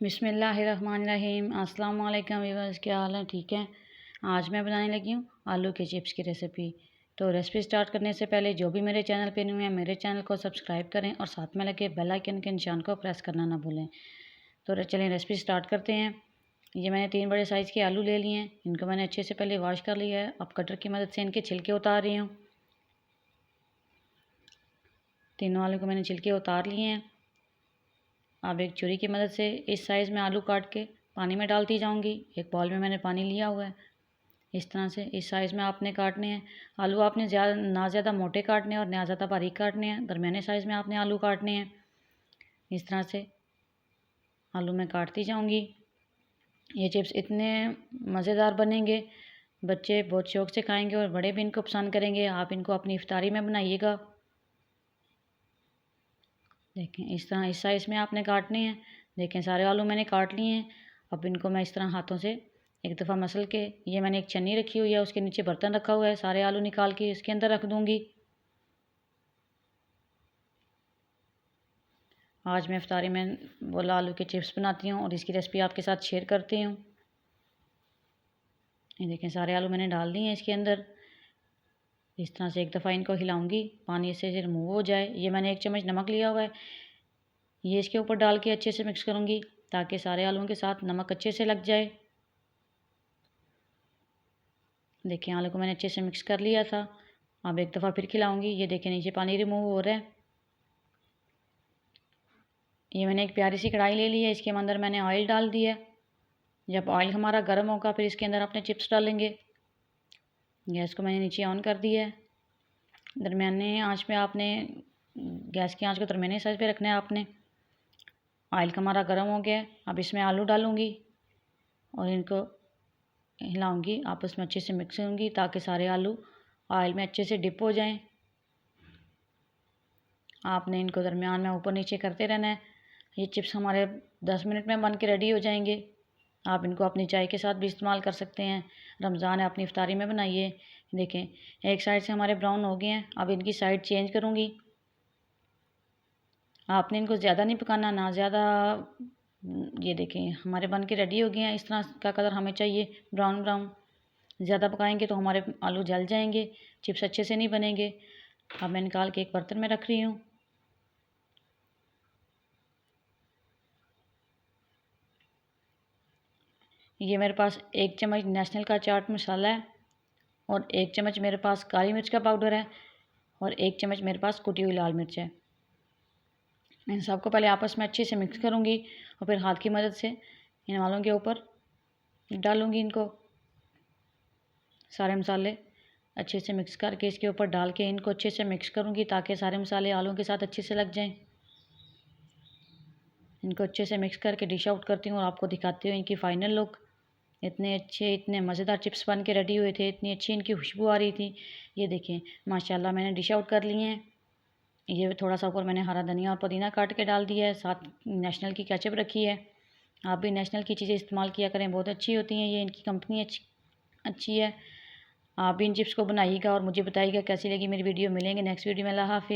बिस्मिल्लाहिर्रहमानिर्रहीम। अस्सलाम वालेकुम व्यूअर्स, क्या हाल है? ठीक है। आज मैं बनाने लगी हूँ आलू के चिप्स की रेसिपी। तो रेसिपी स्टार्ट करने से पहले जो भी मेरे चैनल पे न्यू है मेरे चैनल को सब्सक्राइब करें और साथ में लगे बेल आइकन के निशान को प्रेस करना ना भूलें। तो चलिए रेसिपी स्टार्ट करते हैं। ये मैंने 3 बड़े साइज़ के आलू ले लिए हैं। इनको मैंने अच्छे से पहले वॉश कर लिया है। अब कटर की मदद से इनके छिलके उतार रही हूँ। तीनों आलू को मैंने छिलके उतार लिए हैं। अब एक छुरी की मदद से इस साइज़ में आलू काट के पानी में डालती जाऊंगी। एक बाउल में मैंने पानी लिया हुआ है। इस तरह से इस साइज़ में आपने काटने हैं आलू। आपने ना ज़्यादा मोटे काटने हैं और ना ज़्यादा बारीक काटने हैं, दरमियाने साइज़ में आपने आलू काटने हैं। इस तरह से आलू मैं काटती जाऊंगी। ये चिप्स इतने मज़ेदार बनेंगे, बच्चे बहुत शौक़ से खाएंगे और बड़े भी इनको पसंद करेंगे। आप इनको अपनी इफ्तारी में बनाइएगा। देखें इस तरह इस साइज़ में आपने काटने हैं। देखें सारे आलू मैंने काट लिए हैं। अब इनको मैं इस तरह हाथों से एक दफ़ा मसल के, ये मैंने एक छन्नी रखी हुई है, उसके नीचे बर्तन रखा हुआ है, सारे आलू निकाल के इसके अंदर रख दूँगी। आज मैं इफ्तारी में बोला आलू के चिप्स बनाती हूँ और इसकी रेसिपी आपके साथ शेयर करती हूँ। ये देखें सारे आलू मैंने डाल दिए हैं इसके अंदर। इस तरह से एक दफ़ा इनको हिलाऊंगी, पानी से रिमूव हो जाए। ये मैंने 1 चम्मच नमक लिया हुआ है, ये इसके ऊपर डाल के अच्छे से मिक्स करूँगी ताकि सारे आलूओं के साथ नमक अच्छे से लग जाए। देखिए आलू को मैंने अच्छे से मिक्स कर लिया था। अब एक दफ़ा फिर खिलाऊँगी। ये देखिए नीचे पानी रिमूव हो रहा है। ये मैंने एक प्यारी सी कढ़ाई ले ली है, इसके अंदर मैंने ऑयल डाल दिया है। जब ऑयल हमारा गर्म होगा फिर इसके अंदर अपने चिप्स डालेंगे। गैस को मैंने नीचे ऑन कर दिया है। दरमियाने आंच पे आपने गैस की आंच को दरमियाने साइज़ पे रखना है आपने। ऑयल का हमारा गर्म हो गया है। अब इसमें आलू डालूँगी और इनको हिलाऊंगी, आपस में अच्छे से मिक्स होंगी ताकि सारे आलू ऑयल में अच्छे से डिप हो जाएं। आपने इनको दरमियान में ऊपर नीचे करते रहना है। ये चिप्स हमारे 10 मिनट में बन के रेडी हो जाएंगे। आप इनको अपनी चाय के साथ भी इस्तेमाल कर सकते हैं। रमज़ान है, अपनी इफ्तारी में बनाइए। देखें एक साइड से हमारे ब्राउन हो गए हैं। अब इनकी साइड चेंज करूँगी। आपने इनको ज़्यादा नहीं पकाना, ना ज़्यादा। ये देखें हमारे बन के रेडी हो गए हैं। इस तरह का कलर हमें चाहिए, ब्राउन ब्राउन। ज़्यादा पकाएंगे तो हमारे आलू जल जाएंगे, चिप्स अच्छे से नहीं बनेंगे। अब मैं निकाल के एक बर्तन में रख रही हूँ। ये मेरे पास 1 चम्मच नेशनल का चाट मसाला है और 1 चम्मच मेरे पास काली मिर्च का पाउडर है और 1 चम्मच मेरे पास कुटी हुई लाल मिर्च है। इन सबको पहले आपस में अच्छे से मिक्स करूँगी और फिर हाथ की मदद से इन वालों के ऊपर डालूँगी। इनको सारे मसाले अच्छे से मिक्स करके इसके ऊपर डाल के इनको अच्छे से मिक्स करूँगी ताकि सारे मसाले आलूओं के साथ अच्छे से लग जाएं। इनको अच्छे से मिक्स करके डिश आउट करती हूँ और आपको दिखाती हूँ इनकी फ़ाइनल लुक। इतने अच्छे इतने मज़ेदार चिप्स बन के रेडी हुए थे, इतनी अच्छी इनकी खुशबू आ रही थी। ये देखें माशाल्लाह मैंने डिश आउट कर लिए हैं। ये थोड़ा सा ऊपर मैंने हरा धनिया और पुदीना काट के डाल दिया है, साथ नेशनल की केचप रखी है। आप भी नेशनल की चीज़ें इस्तेमाल किया करें, बहुत अच्छी होती हैं। ये इनकी कंपनी अच्छी है। आप भी इन चिप्स को बनाइएगा और मुझे बताइएगा कैसी लगी मेरी वीडियो। मिलेंगे नेक्स्ट वीडियो में। अल्लाह हाफ़िज़।